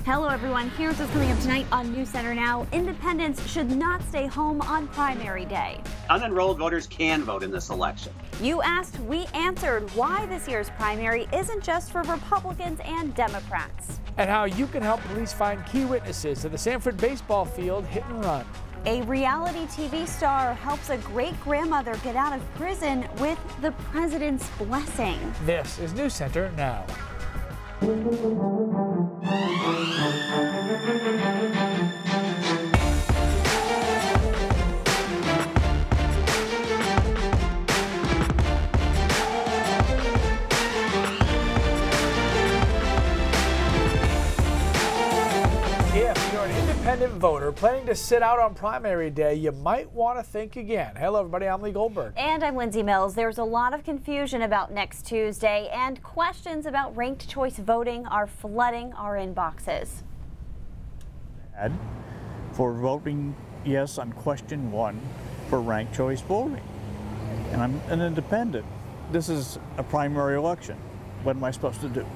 Hello everyone, here's what's coming up tonight on News Center Now. Independents should not stay home on primary day. Unenrolled voters can vote in this election. You asked, we answered why this year's primary isn't just for Republicans and Democrats. And how you can help police find key witnesses to the Sanford baseball field hit and run. A reality TV star helps a great-grandmother get out of prison with the president's blessing. This is News Center Now. If you're an independent voter planning to sit out on primary day, you might want to think again. Hello, everybody. I'm Lee Goldberg. And I'm Lindsay Mills. There's a lot of confusion about next Tuesday, and questions about ranked choice voting are flooding our inboxes. For voting yes on question 1 for ranked choice voting. And I'm an independent. This is a primary election. What am I supposed to do?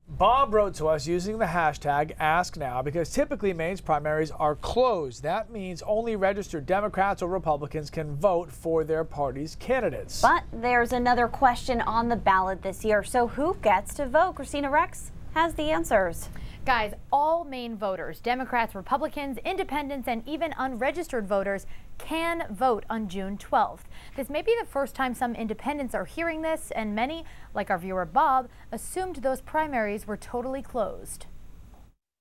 Bob wrote to us using the hashtag AskNow because typically Maine's primaries are closed. That means only registered Democrats or Republicans can vote for their party's candidates. But there's another question on the ballot this year. So who gets to vote? Christina Rex has the answers. Guys, all Maine voters, Democrats, Republicans, independents, and even unregistered voters can vote on June 12th. This may be the first time some independents are hearing this, and many, like our viewer Bob, assumed those primaries were totally closed.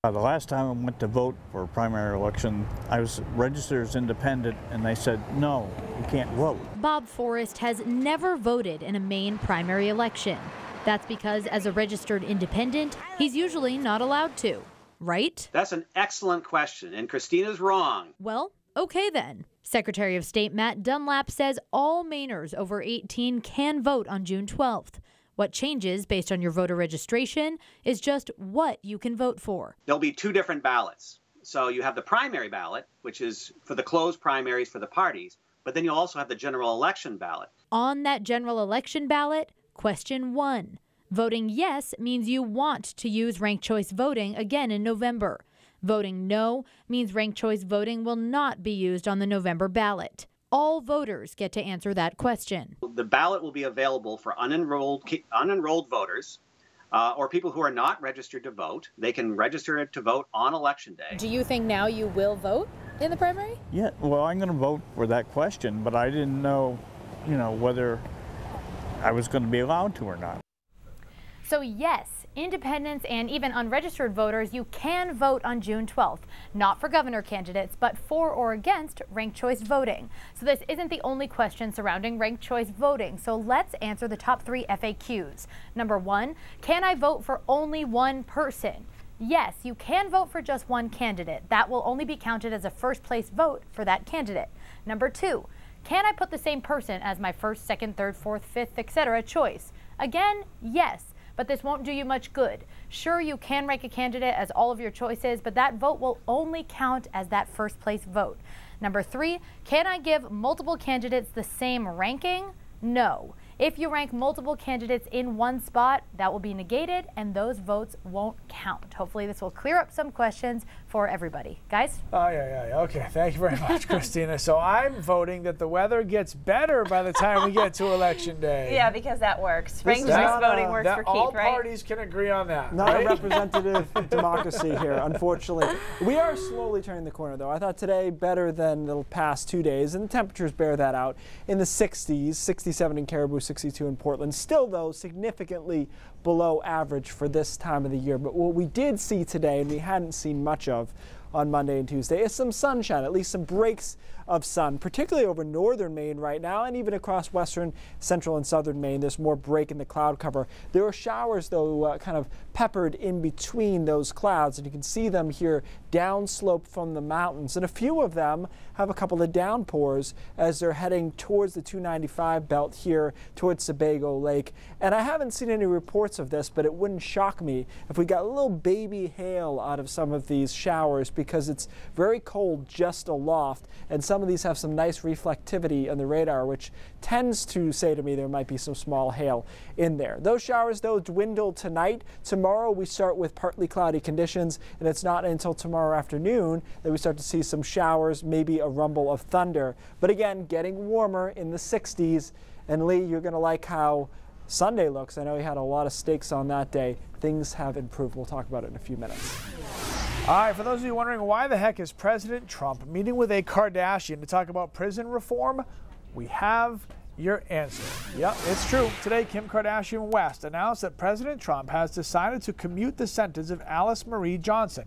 The last time I went to vote for a primary election, I was registered as independent, and they said, no, you can't vote. Bob Forrest has never voted in a Maine primary election. That's because as a registered independent, he's usually not allowed to, right? That's an excellent question, and Christina's wrong. Well, okay then. Secretary of State Matt Dunlap says all Mainers over 18 can vote on June 12th. What changes based on your voter registration is just what you can vote for. There'll be 2 different ballots. So you have the primary ballot, which is for the closed primaries for the parties, but then you also have the general election ballot. On that general election ballot, question 1. Voting yes means you want to use ranked choice voting again in November. Voting no means ranked choice voting will not be used on the November ballot. All voters get to answer that question. The ballot will be available for unenrolled voters or people who are not registered to vote. They can register to vote on election day. Do you think now you will vote in the primary? Yeah, well, I'm going to vote for that question, but I didn't know, whether I was going to be allowed to or not. So yes, independents and even unregistered voters, you can vote on June 12th, not for governor candidates, but for or against ranked choice voting. So this isn't the only question surrounding ranked choice voting. So let's answer the top 3 FAQs. Number 1, can I vote for only one person? Yes, you can vote for just one candidate. That will only be counted as a first place vote for that candidate. Number 2, can I put the same person as my first, second, third, fourth, fifth, etc. choice? Again, yes. But this won't do you much good. Sure, you can rank a candidate as all of your choices, but that vote will only count as that first place vote. Number 3, can I give multiple candidates the same ranking? No. If you rank multiple candidates in one spot, that will be negated and those votes won't count. Hopefully this will clear up some questions for everybody. Guys? Oh, yeah. Okay, thank you very much, Christina. So I'm voting that the weather gets better by the time we get to Election Day. Yeah, because that works. Ranked choice voting works for Keith, all right? All parties can agree on that. Not right? a representative democracy here, unfortunately. We are slowly turning the corner, though. I thought today better than the past 2 days, and the temperatures bear that out. In the 60s, 67 in Caribou, 62 in Portland. Still, though, significantly below average for this time of the year. But what we did see today, and we hadn't seen much of on Monday and Tuesday, is some sunshine, at least some breaks of sun, particularly over northern Maine right now, and even across western, central, and southern Maine. There's more break in the cloud cover. There are showers, though, kind of peppered in between those clouds, and you can see them here downslope from the mountains. And a few of them have a couple of downpours as they're heading towards the 295 belt here towards Sebago Lake. And I haven't seen any reports reports of this, but it wouldn't shock me if we got a little baby hail out of some of these showers because it's very cold just aloft, and some of these have some nice reflectivity on the radar, which tends to say to me there might be some small hail in there. Those showers, though, dwindle tonight. Tomorrow we start with partly cloudy conditions, and it's not until tomorrow afternoon that we start to see some showers, maybe a rumble of thunder. But again, getting warmer in the 60s. And Lee, you're going to like how Sunday looks. I know you had a lot of stakes on that day. Things have improved. We'll talk about it in a few minutes. All right, for those of you wondering why the heck is President Trump meeting with a Kardashian to talk about prison reform, we have your answer. Yep, it's true. Today, Kim Kardashian West announced that President Trump has decided to commute the sentence of Alice Marie Johnson,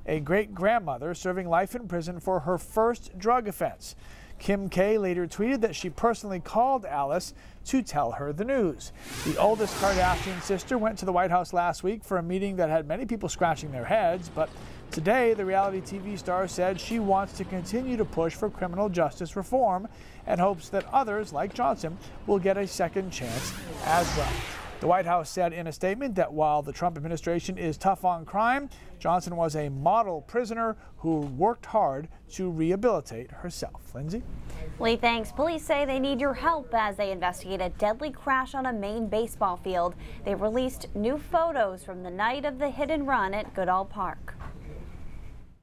a great-grandmother serving life in prison for her first drug offense. Kim K later tweeted that she personally called Alice to tell her the news. The oldest Kardashian sister went to the White House last week for a meeting that had many people scratching their heads, but today the reality TV star said she wants to continue to push for criminal justice reform and hopes that others, like Johnson, will get a second chance as well. The White House said in a statement that while the Trump administration is tough on crime, Johnson was a model prisoner who worked hard to rehabilitate herself. Lindsay? Lee, thanks. Police say they need your help as they investigate a deadly crash on a Maine baseball field. They released new photos from the night of the hit and run at Goodall Park.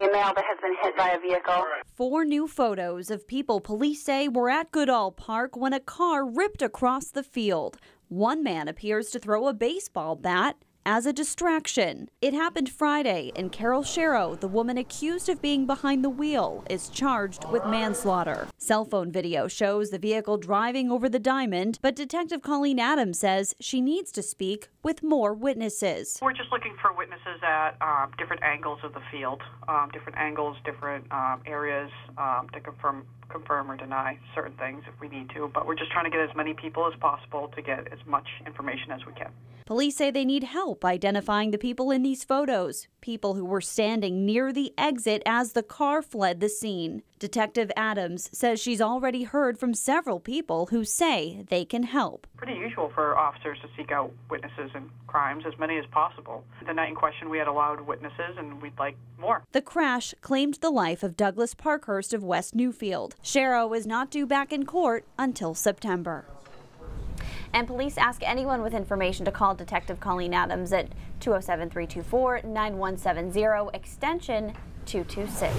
A male that has been hit by a vehicle. 4 new photos of people police say were at Goodall Park when a car ripped across the field. One man appears to throw a baseball bat as a distraction. It happened Friday, and Carol Sharrow, the woman accused of being behind the wheel, is charged with manslaughter. Cell phone video shows the vehicle driving over the diamond, but Detective Colleen Adams says she needs to speak with more witnesses. We're just looking for witnesses at different angles of the field, different angles, different areas to confirm or deny certain things if we need to, but we're just trying to get as many people as possible to get as much information as we can. Police say they need help identifying the people in these photos, people who were standing near the exit as the car fled the scene. Detective Adams says she's already heard from several people who say they can help. Pretty usual for officers to seek out witnesses in crimes, as many as possible. The night in question we had allowed witnesses and we'd like more. The crash claimed the life of Douglas Parkhurst of West Newfield. Sharrow is not due back in court until September. And police ask anyone with information to call Detective Colleen Adams at 207-324-9170, extension 226.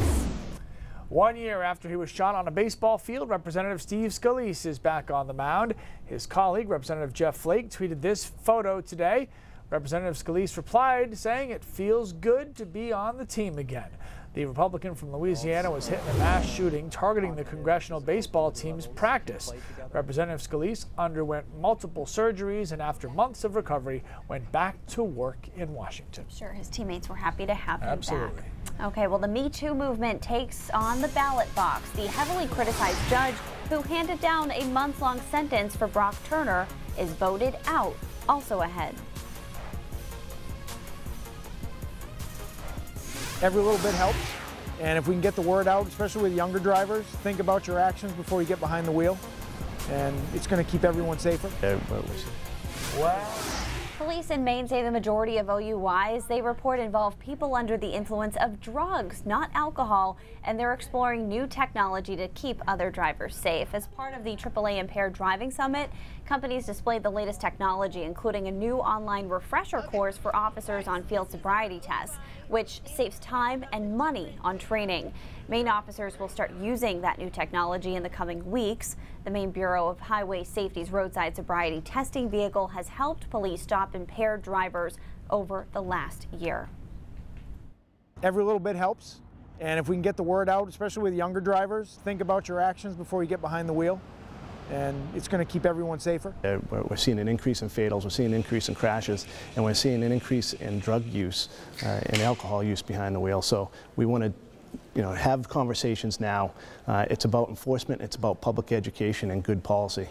1 year after he was shot on a baseball field, Representative Steve Scalise is back on the mound. His colleague, Representative Jeff Flake, tweeted this photo today. Representative Scalise replied, saying it feels good to be on the team again. The Republican from Louisiana was hit in a mass shooting targeting the congressional baseball team's practice. Representative Scalise underwent multiple surgeries and after months of recovery went back to work in Washington. Sure, his teammates were happy to have him Absolutely. back. Okay, well, the Me Too movement takes on the ballot box. The heavily criticized judge who handed down a month-long sentence for Brock Turner is voted out. Also ahead. Every little bit helps, and if we can get the word out, especially with younger drivers, think about your actions before you get behind the wheel, and it's going to keep everyone safer. Wow. Police in Maine say the majority of OUIs they report involve people under the influence of drugs, not alcohol, and they're exploring new technology to keep other drivers safe. As part of the AAA Impaired Driving Summit, companies displayed the latest technology, including a new online refresher course for officers on field sobriety tests, which saves time and money on training. Maine officers will start using that new technology in the coming weeks. The Maine Bureau of Highway Safety's roadside sobriety testing vehicle has helped police stop impaired drivers over the last year. Every little bit helps, and if we can get the word out, especially with younger drivers, think about your actions before you get behind the wheel, and it's going to keep everyone safer. We're seeing an increase in fatals, we're seeing an increase in crashes, and we're seeing an increase in drug use and alcohol use behind the wheel. So we want to have conversations now. It's about enforcement, it's about public education and good policy.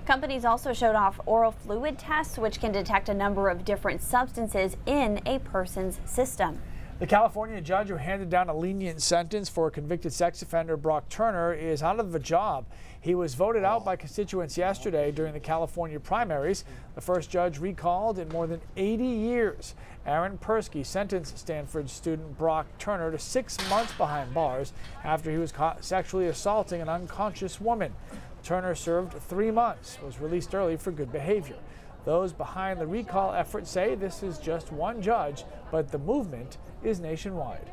Companies also showed off oral fluid tests, which can detect a number of different substances in a person's system. The California judge who handed down a lenient sentence for convicted sex offender Brock Turner is out of a job. He was voted out by constituents yesterday during the California primaries, the first judge recalled in more than 80 years. Aaron Persky sentenced Stanford student Brock Turner to 6 months behind bars after he was caught sexually assaulting an unconscious woman. Turner served 3 months, was released early for good behavior. Those behind the recall effort say this is just one judge, but the movement is nationwide.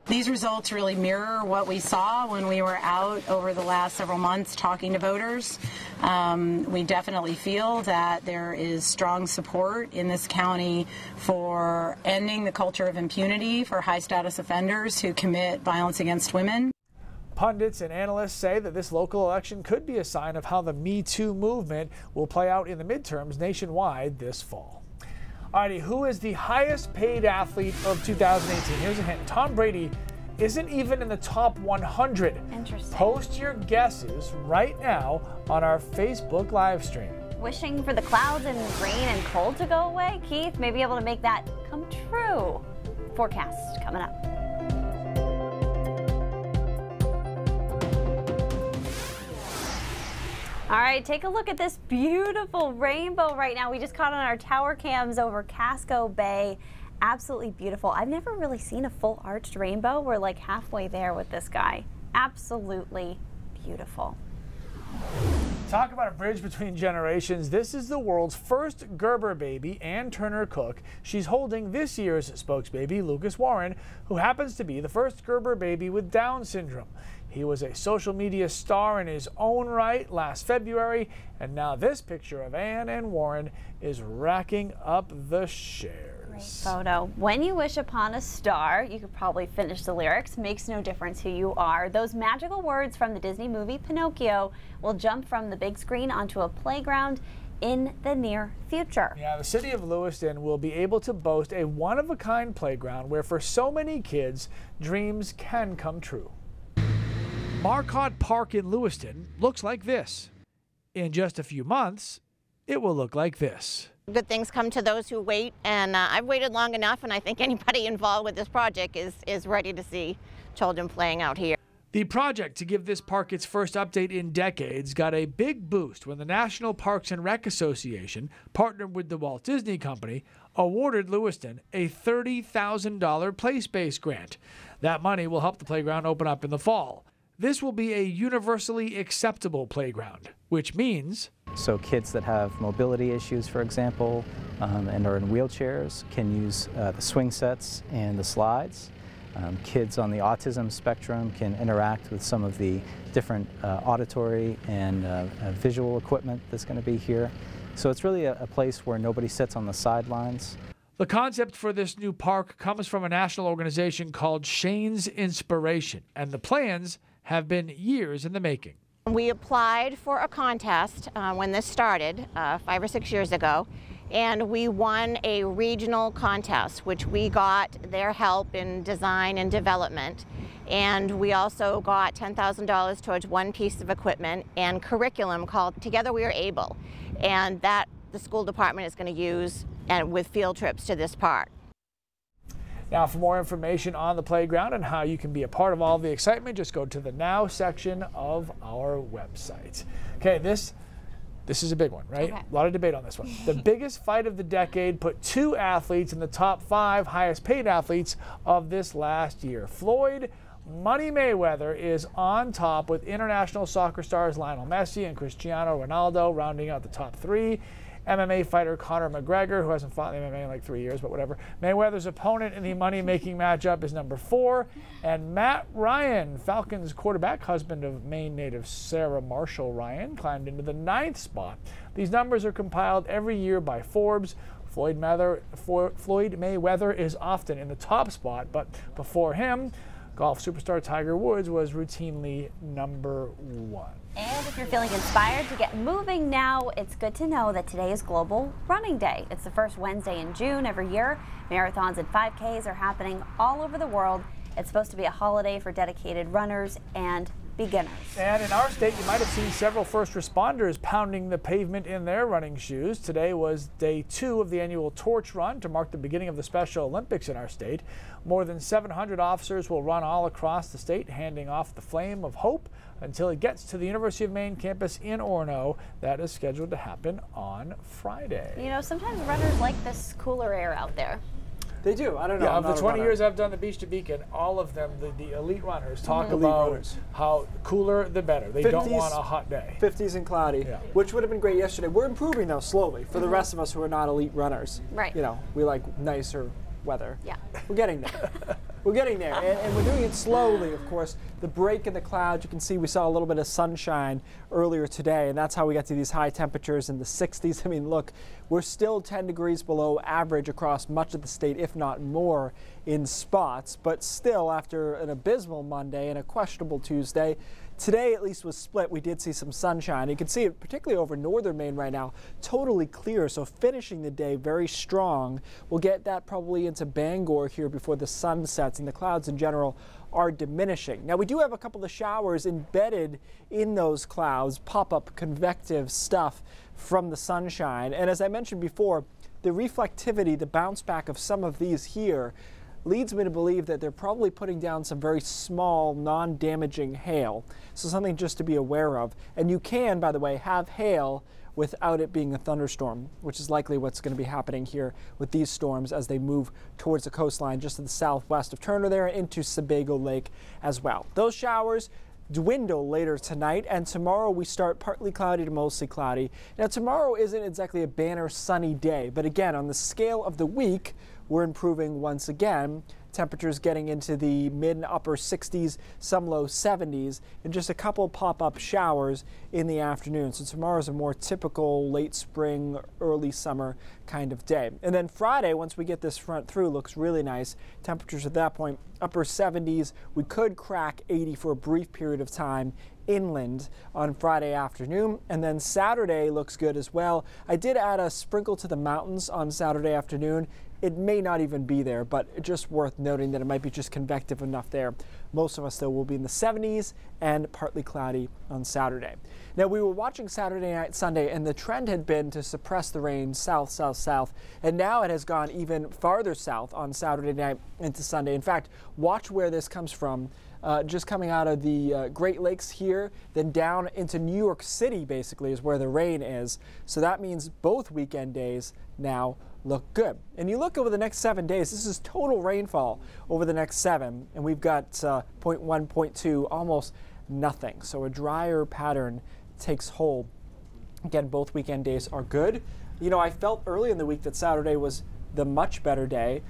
These results really mirror what we saw when we were out over the last several months talking to voters. We definitely feel that there is strong support in this county for ending the culture of impunity for high-status offenders who commit violence against women. Pundits and analysts say that this local election could be a sign of how the Me Too movement will play out in the midterms nationwide this fall. Alrighty, who is the highest paid athlete of 2018? Here's a hint. Tom Brady isn't even in the top 100. Interesting. Post your guesses right now on our Facebook live stream. Wishing for the clouds and rain and cold to go away? Keith may be able to make that come true. Forecast coming up. All right, take a look at this beautiful rainbow right now. We just caught on our tower cams over Casco Bay. Absolutely beautiful. I've never really seen a full arched rainbow. We're like halfway there with this guy. Absolutely beautiful. Talk about a bridge between generations. This is the world's first Gerber baby, Ann Turner Cook. She's holding this year's spokesbaby, Lucas Warren, who happens to be the first Gerber baby with Down syndrome. He was a social media star in his own right last February, and now this picture of Ann and Warren is racking up the shares. Great photo. When you wish upon a star, you could probably finish the lyrics. Makes no difference who you are. Those magical words from the Disney movie Pinocchio will jump from the big screen onto a playground in the near future. Yeah, the city of Lewiston will be able to boast a one-of-a-kind playground where for so many kids, dreams can come true. Marcotte Park in Lewiston looks like this. In just a few months, it will look like this. Good things come to those who wait, and I've waited long enough, and I think anybody involved with this project is ready to see children playing out here. The project to give this park its first update in decades got a big boost when the National Parks and Rec Association, partnered with the Walt Disney Company, awarded Lewiston a $30,000 play space grant. That money will help the playground open up in the fall. This will be a universally acceptable playground, which means so kids that have mobility issues, for example, and are in wheelchairs can use the swing sets and the slides. Kids on the autism spectrum can interact with some of the different auditory and visual equipment that's going to be here. So it's really a place where nobody sits on the sidelines. The concept for this new park comes from a national organization called Shane's Inspiration, and the plans have been years in the making. We applied for a contest when this started 5 or 6 years ago, and we won a regional contest, which we got their help in design and development. And we also got $10,000 towards one piece of equipment and curriculum called Together We Are Able, and that the school department is going to use with field trips to this park. Now, for more information on the playground and how you can be a part of all the excitement, just go to the Now section of our website. Okay, this is a big one, right? Okay. A lot of debate on this one. The biggest fight of the decade put 2 athletes in the top 5 highest paid athletes of this last year. Floyd Money Mayweather is on top with international soccer stars Lionel Messi and Cristiano Ronaldo rounding out the top 3. MMA fighter Conor McGregor, who hasn't fought in MMA in like 3 years, but whatever. Mayweather's opponent in the money-making matchup is number 4. And Matt Ryan, Falcons quarterback, husband of Maine native Sarah Marshall Ryan, climbed into the 9th spot. These numbers are compiled every year by Forbes. Floyd Mayweather is often in the top spot, but before him, golf superstar Tiger Woods was routinely number 1. And if you're feeling inspired to get moving now, it's good to know that today is Global Running Day. It's the first Wednesday in June every year. Marathons and 5Ks are happening all over the world. It's supposed to be a holiday for dedicated runners and beginners. And in our state, you might have seen several first responders pounding the pavement in their running shoes. Today was day 2 of the annual Torch Run to mark the beginning of the Special Olympics in our state. More than 700 officers will run all across the state, handing off the flame of hope until it gets to the University of Maine campus in Orono. That is scheduled to happen on Friday. You know, sometimes runners like this cooler air out there. They do. I don't know. Yeah, of the 20 years I've done the Beach to Beacon, all of them, the elite runners, talk about how cooler the better. They don't want a hot day. 50s and cloudy, which would have been great yesterday. We're improving, though, slowly for the rest of us who are not elite runners. Right. You know, we like nicer weather. Yeah. We're getting there. We're getting there, and we're doing it slowly, of course. The break in the clouds, you can see we saw a little bit of sunshine earlier today, and that's how we get to these high temperatures in the 60s. I mean, look, we're still 10 degrees below average across much of the state, if not more, in spots. But still, after an abysmal Monday and a questionable Tuesday, today at least was split. We did see some sunshine. You can see it particularly over northern Maine right now, totally clear. So finishing the day very strong. We'll get that probably into Bangor here before the sun sets, and the clouds in general are diminishing. Now we do have a couple of showers embedded in those clouds, pop-up convective stuff from the sunshine. And as I mentioned before, the reflectivity, the bounce back of some of these here leads me to believe that they're probably putting down some very small, non-damaging hail. So something just to be aware of. And you can, by the way, have hail without it being a thunderstorm, which is likely what's going to be happening here with these storms as they move towards the coastline just to the southwest of Turner there into Sebago Lake as well. Those showers dwindle later tonight, and tomorrow we start partly cloudy to mostly cloudy. Now tomorrow isn't exactly a banner sunny day, but again, on the scale of the week, we're improving once again. Temperatures getting into the mid and upper 60s, some low 70s, and just a couple pop-up showers in the afternoon. So tomorrow's a more typical late spring, early summer kind of day. And then Friday, once we get this front through, looks really nice. Temperatures at that point, upper 70s. We could crack 80 for a brief period of time inland on Friday afternoon, and then Saturday looks good as well. I did add a sprinkle to the mountains on Saturday afternoon. It may not even be there, but just worth noting that it might be just convective enough there. Most of us, though, will be in the 70s and partly cloudy on Saturday. Now, we were watching Saturday night, Sunday, and the trend had been to suppress the rain south, south, south, and now it has gone even farther south on Saturday night into Sunday. In fact, watch where this comes from. Just coming out of the Great Lakes here, then down into New York City, basically, is where the rain is. So that means both weekend days now look good. And you look over the next 7 days, this is total rainfall over the next 7, and we've got 0.1, 0.2, almost nothing. So a drier pattern takes hold. Again, both weekend days are good. You know, I felt early in the week that Saturday was the much better day.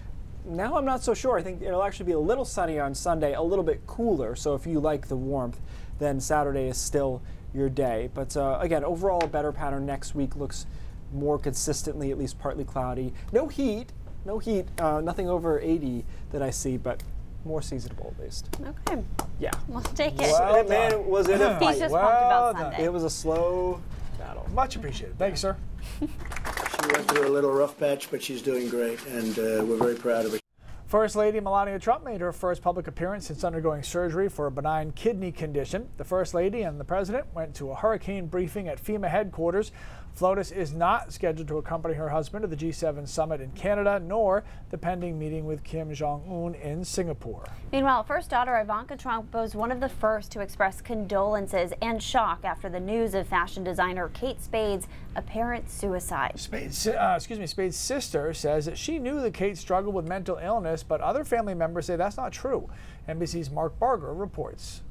Now I'm not so sure. I think it'll actually be a little sunny on Sunday, a little bit cooler. So if you like the warmth, then Saturday is still your day. But again, overall a better pattern next week. Looks more consistently at least partly cloudy. No heat, nothing over 80 that I see, but more seasonable at least. Okay. Yeah. We'll take it. Well, man, was it a fight? He's just pumped about Sunday. It was a slow battle. Much appreciated. Thank you, sir. She went through a little rough patch, but she's doing great, and we're very proud of her. First Lady Melania Trump made her first public appearance since undergoing surgery for a benign kidney condition. The First Lady and the President went to a hurricane briefing at FEMA headquarters. FLOTUS is not scheduled to accompany her husband to the G7 summit in Canada, nor the pending meeting with Kim Jong-un in Singapore. Meanwhile, first daughter Ivanka Trump was one of the first to express condolences and shock after the news of fashion designer Kate Spade's apparent suicide. Spade's sister says that she knew that Kate struggled with mental illness, but other family members say that's not true. NBC's Mark Barger reports.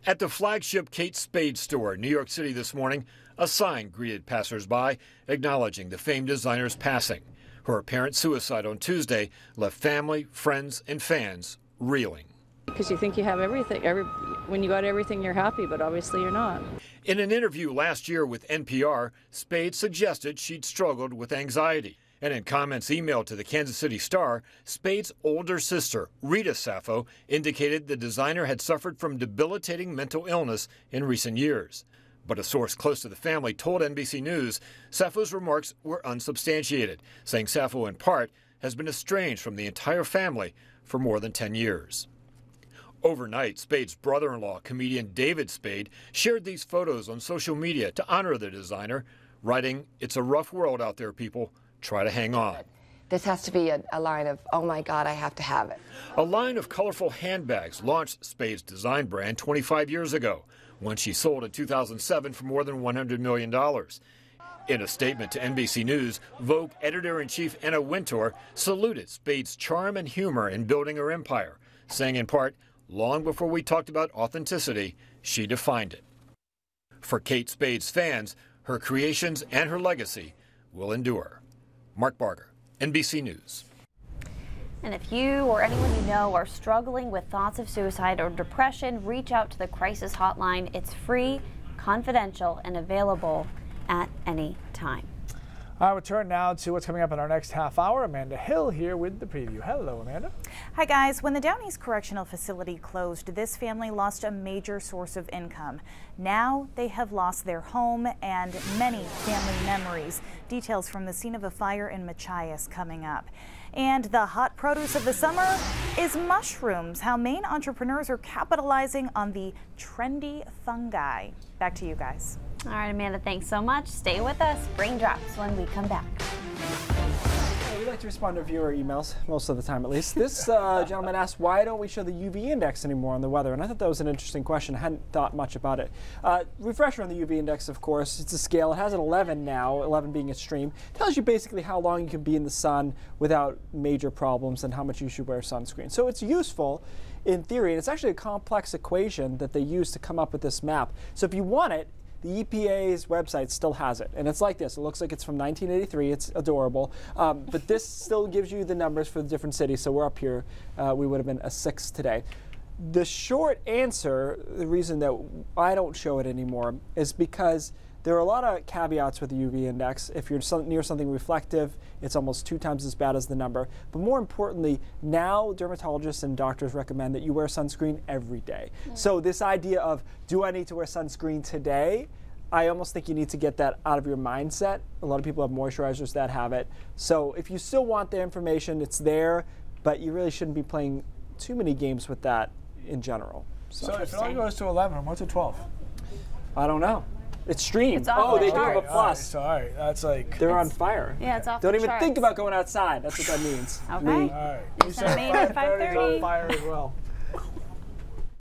At the flagship Kate Spade store in New York City this morning, a sign greeted passersby acknowledging the famed designer's passing. Her apparent suicide on Tuesday left family, friends, and fans reeling. Because you think you have everything. When you got everything, you're happy, but obviously you're not. In an interview last year with NPR, Spade suggested she'd struggled with anxiety. And in comments emailed to the Kansas City Star, Spade's older sister, Rita Sappho, indicated the designer had suffered from debilitating mental illness in recent years. But a source close to the family told NBC News Sappho's remarks were unsubstantiated, saying Sappho, in part, has been estranged from the entire family for more than 10 years. Overnight, Spade's brother-in-law, comedian David Spade, shared these photos on social media to honor the designer, writing, "It's a rough world out there, people. Try to hang on." This has to be a line of, oh my God, I have to have it. A line of colorful handbags launched Spade's design brand 25 years ago, when she sold in 2007 for more than $100 million. In a statement to NBC News, Vogue editor-in-chief Anna Wintour saluted Spade's charm and humor in building her empire, saying in part, "Long before we talked about authenticity, she defined it." For Kate Spade's fans, her creations and her legacy will endure. Mark Barger, NBC News. And if you or anyone you know are struggling with thoughts of suicide or depression, reach out to the crisis hotline. It's free, confidential, and available at any time. I will turn now to what's coming up in our next half hour. Amanda Hill here with the preview. Hello, Amanda. Hi, guys. When the Down East Correctional Facility closed, this family lost a major source of income. Now they have lost their home and many family memories. Details from the scene of a fire in Machias coming up. And the hot produce of the summer is mushrooms, how Maine entrepreneurs are capitalizing on the trendy fungi. Back to you guys. All right, Amanda, thanks so much. Stay with us. Brain drops when we come back. We like to respond to viewer emails, most of the time at least. This gentleman asked, why don't we show the UV index anymore on the weather? And I thought that was an interesting question. I hadn't thought much about it. Refresher on the UV index, of course. It's a scale. It has an 11 now, 11 being extreme. It tells you basically how long you can be in the sun without major problems and how much you should wear sunscreen. So it's useful in theory, and it's actually a complex equation that they use to come up with this map. So if you want it, the EPA's website still has it, and it's like this. It looks like it's from 1983. It's adorable, but this still gives you the numbers for the different cities. So we're up here. We would have been a 6 today. The short answer, the reason that I don't show it anymore, is because there are a lot of caveats with the UV index. If you're near something reflective, it's almost 2 times as bad as the number. But more importantly, now dermatologists and doctors recommend that you wear sunscreen every day. So this idea of, do I need to wear sunscreen today? I almost think you need to get that out of your mindset. A lot of people have moisturizers that have it. So if you still want the information, it's there, but you really shouldn't be playing too many games with that in general. So if it only goes to 11, what's a 12? I don't know. Extreme. It's off oh, the they do have a charts. plus. Sorry, that's like... They're on fire. Yeah, it's off Don't the even charts. think about going outside. That's what that means. Okay. All right. You said Maine at 5:30 is on 5:30. fire as well.